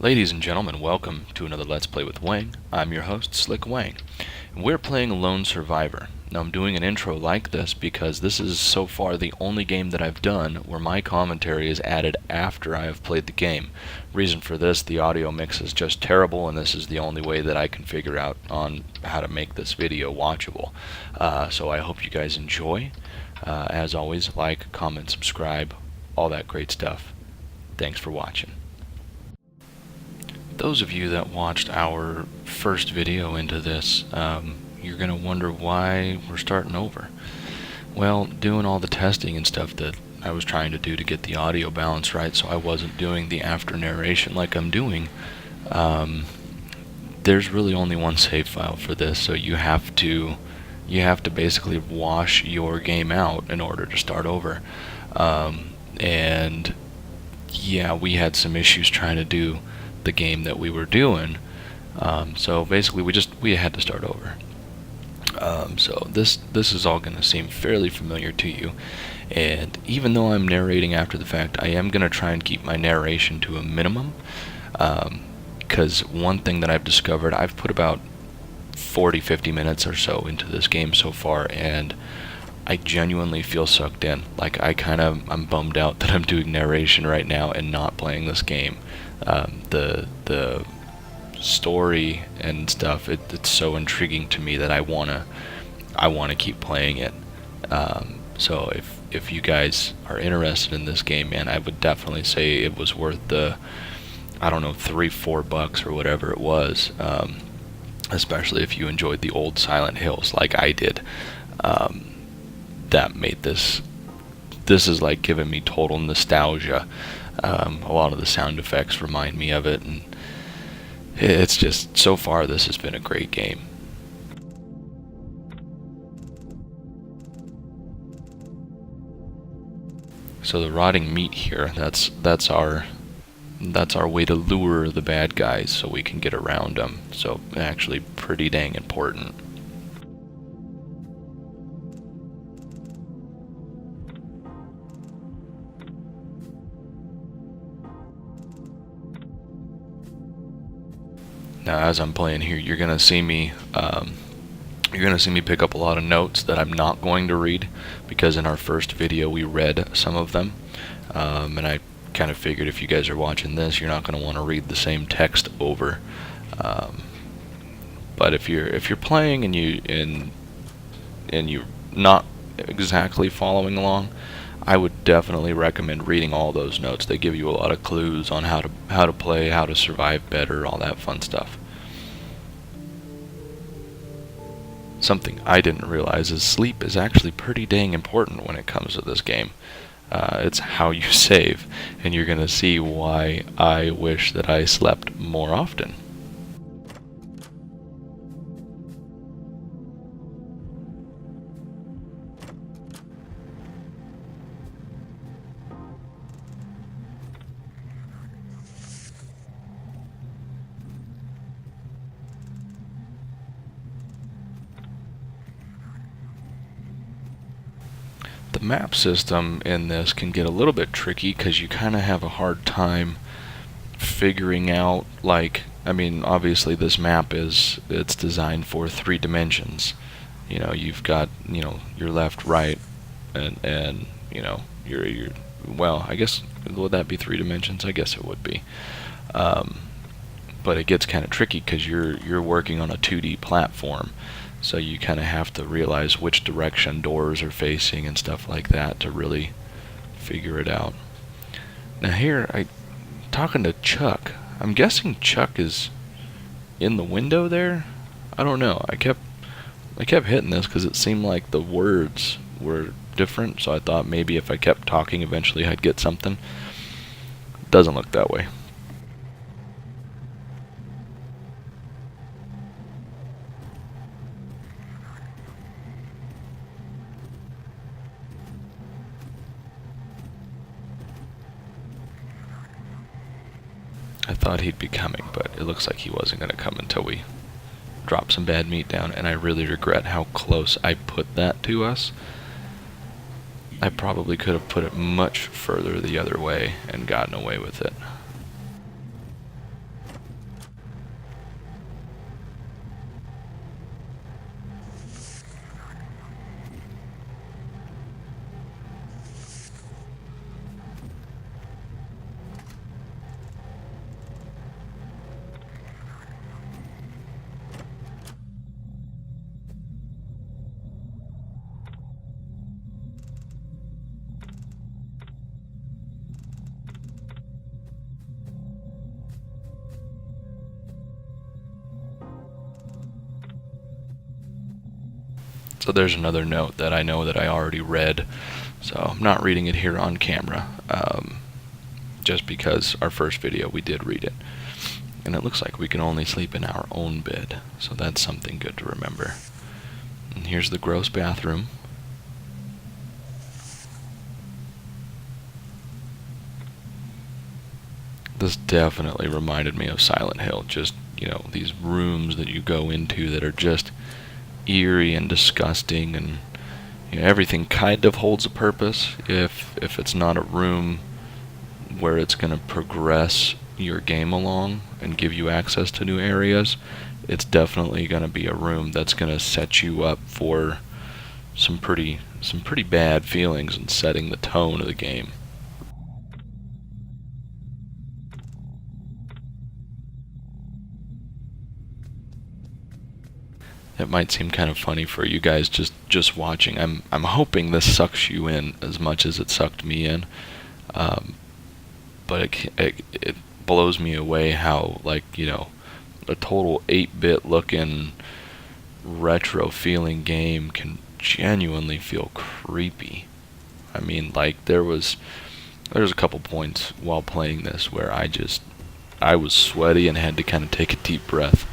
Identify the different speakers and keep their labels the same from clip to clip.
Speaker 1: Ladies and gentlemen, welcome to another Let's Play with Weng. I'm your host, SlickWeng, and we're playing Lone Survivor. Now I'm doing an intro like this because this is so far the only game that I've done where my commentary is added after I have played the game. Reason for this, the audio mix is just terrible, and this is the only way that I can figure out on how to make this video watchable. So I hope you guys enjoy. As always, like, comment, subscribe, all that great stuff. Thanks for watching. Those of you that watched our first video into this, you're going to wonder why we're starting over. Well, doing all the testing and stuff that I was trying to do to get the audio balance right, so I wasn't doing the after narration like I'm doing, there's really only one save file for this, so you have to basically wash your game out in order to start over. And yeah, we had some issues trying to do the game that we were doing, so basically we had to start over. So this is all going to seem fairly familiar to you, and even though I'm narrating after the fact, I am going to try and keep my narration to a minimum, because one thing that I've discovered, I've put about 40-50 minutes or so into this game so far, and I genuinely feel sucked in. Like I'm bummed out that I'm doing narration right now and not playing this game. The story and stuff, it's so intriguing to me that I wanna keep playing it. So if you guys are interested in this game, man, I would definitely say it was worth the, I don't know, $3-4 or whatever it was. Especially if you enjoyed the old Silent Hills like I did. That made this is like giving me total nostalgia. A lot of the sound effects remind me of it, and it's just, so far this has been a great game. So the rotting meat here, that's our way to lure the bad guys so we can get around them. So actually pretty dang important. Now, as I'm playing here, you're gonna see me pick up a lot of notes that I'm not going to read, because in our first video we read some of them, and I kind of figured if you guys are watching this, you're not going to want to read the same text over. But if you're playing and you're not exactly following along, I would definitely recommend reading all those notes. They give you a lot of clues on how to play, how to survive better, all that fun stuff. Something I didn't realize is sleep is actually pretty dang important when it comes to this game. It's how you save, and you're gonna see why I wish that I slept more often. The map system in this can get a little bit tricky because you kind of have a hard time figuring out, like, I mean, obviously this map it's designed for 3 dimensions. You know, you've got, you know, your left, right, and you know, your well, I guess, would that be 3 dimensions? I guess it would be. But it gets kind of tricky because you're working on a 2D platform. So you kind of have to realize which direction doors are facing and stuff like that to really figure it out. Now here, talking to Chuck, I'm guessing Chuck is in the window there? I don't know. I kept hitting this because it seemed like the words were different, so I thought maybe if I kept talking eventually I'd get something. Doesn't look that way. I thought he'd be coming, but it looks like he wasn't going to come until we dropped some bad meat down, and I really regret how close I put that to us. I probably could have put it much further the other way and gotten away with it. So there's another note that I know that I already read, so I'm not reading it here on camera, just because our first video we did read it. And it looks like we can only sleep in our own bed, so that's something good to remember. And here's the gross bathroom. This definitely reminded me of Silent Hill, just, these rooms that you go into that are just eerie and disgusting, and everything kind of holds a purpose. If it's not a room where it's going to progress your game along and give you access to new areas, it's definitely going to be a room that's going to set you up for some pretty bad feelings and setting the tone of the game. It might seem kind of funny for you guys just watching. I'm hoping this sucks you in as much as it sucked me in, but it blows me away how, like, a total 8-bit looking retro feeling game can genuinely feel creepy. I mean, like, there's a couple points while playing this where I was sweaty and had to kind of take a deep breath.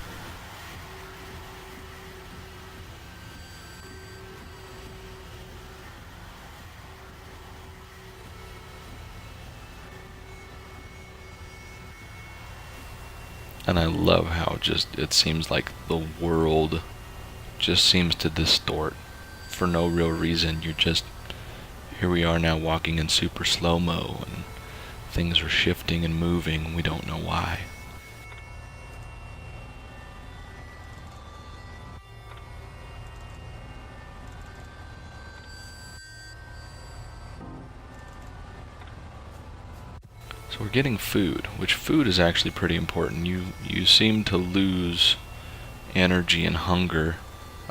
Speaker 1: And I love how just it seems like the world just seems to distort for no real reason. Here we are now walking in super slow-mo, and things are shifting and moving, and we don't know why. So we're getting food, which food is actually pretty important. You seem to lose energy and hunger,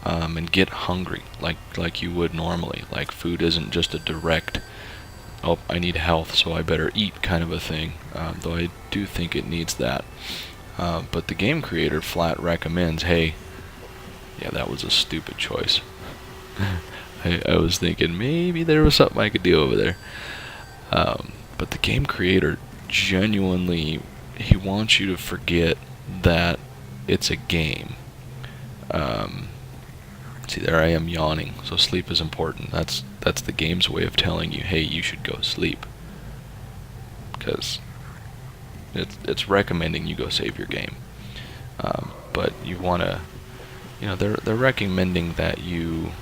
Speaker 1: and get hungry like you would normally. Like, food isn't just a direct, oh, I need health, so I better eat kind of a thing, though I do think it needs that. But the game creator flat recommends, hey, yeah, that was a stupid choice. I was thinking maybe there was something I could do over there. But the game creator genuinely, he wants you to forget that it's a game. See, there I am yawning, so sleep is important. That's the game's way of telling you, hey, you should go sleep. Because it's recommending you go save your game. But you want to, they're recommending that you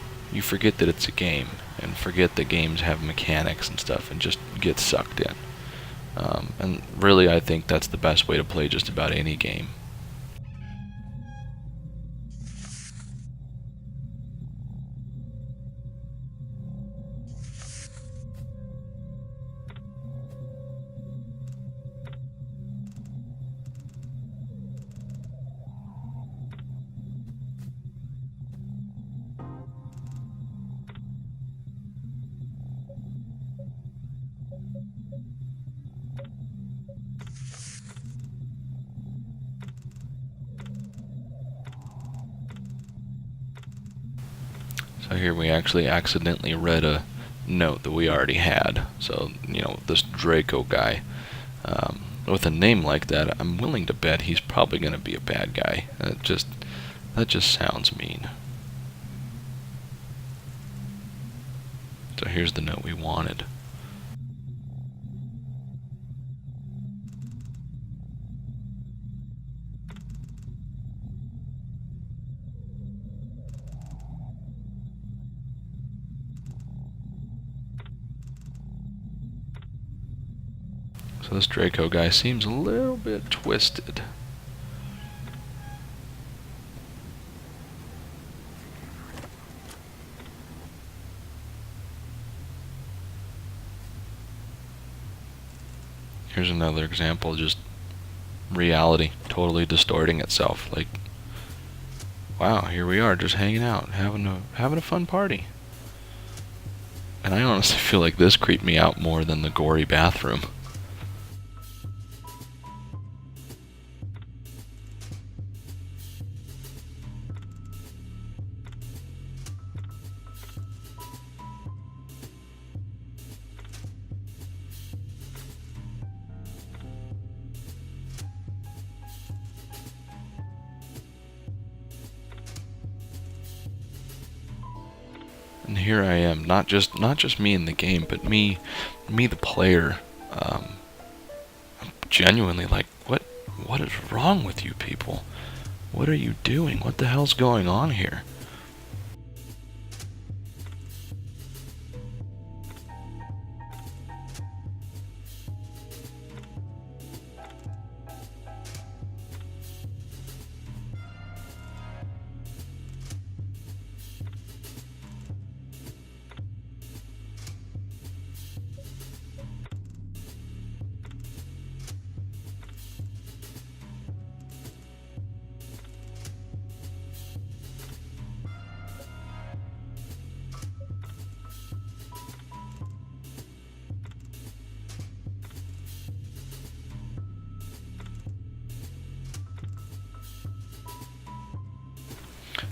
Speaker 1: forget that it's a game, and forget that games have mechanics and stuff, and just get sucked in. And really, I think that's the best way to play just about any game. So here we actually accidentally read a note that we already had. So, this Draco guy, with a name like that, I'm willing to bet he's probably going to be a bad guy. That just sounds mean. So here's the note we wanted. So this Draco guy seems a little bit twisted. Here's another example, just reality totally distorting itself. Like, wow, here we are just hanging out, having a fun party. And I honestly feel like this creeped me out more than the gory bathroom. And here I am, not just me in the game, but me the player. Um, Genuinely like, what is wrong with you people? What are you doing? What the hell's going on here?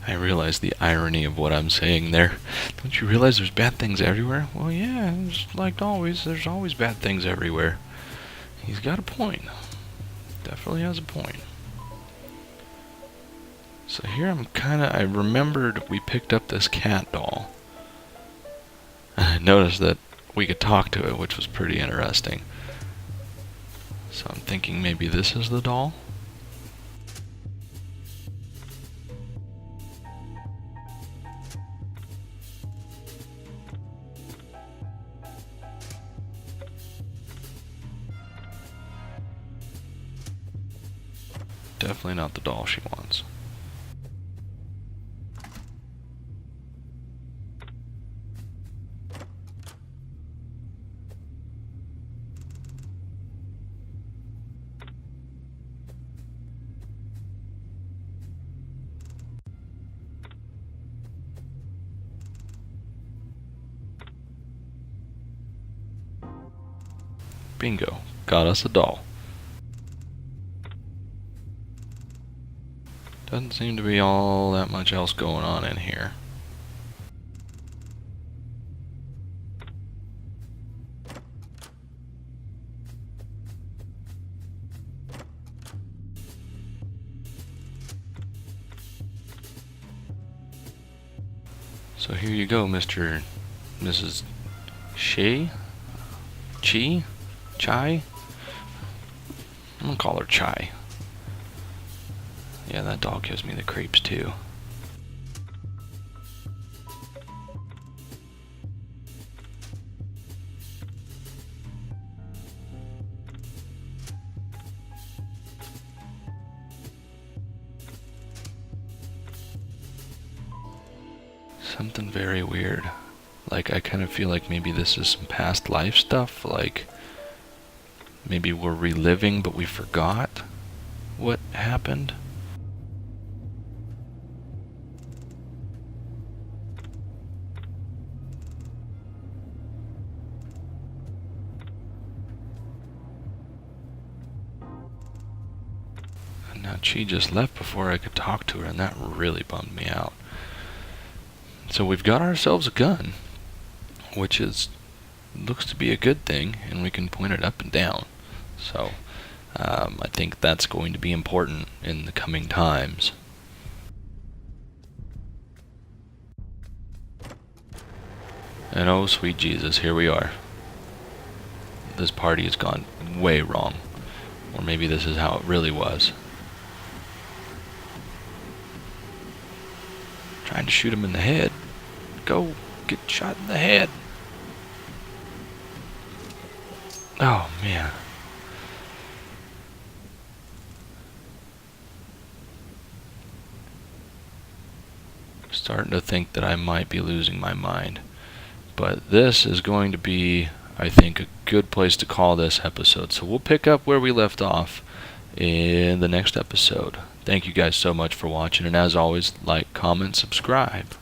Speaker 1: I realize the irony of what I'm saying there. Don't you realize there's bad things everywhere? Well, yeah, it's like always, there's always bad things everywhere. He's got a point. Definitely has a point. So here I remembered we picked up this cat doll. And I noticed that we could talk to it, which was pretty interesting. So I'm thinking maybe this is the doll? Definitely not the doll she wants. Bingo. Got us a doll. Doesn't seem to be all that much else going on in here. So here you go, Mrs. Chai? Chai? I'm gonna call her Chai. Yeah, that dog gives me the creeps too. Something very weird. Like, I kind of feel like maybe this is some past life stuff, like maybe we're reliving but we forgot what happened. And now she just left before I could talk to her, and that really bummed me out. So we've got ourselves a gun, which looks to be a good thing, and we can point it up and down. So I think that's going to be important in the coming times. And oh sweet Jesus, here we are. This party has gone way wrong. Or maybe this is how it really was. Trying to shoot him in the head. Go get shot in the head. Oh man. Starting to think that I might be losing my mind. But this is going to be, I think, a good place to call this episode. So we'll pick up where we left off in the next episode. Thank you guys so much for watching, and as always, like, comment, subscribe.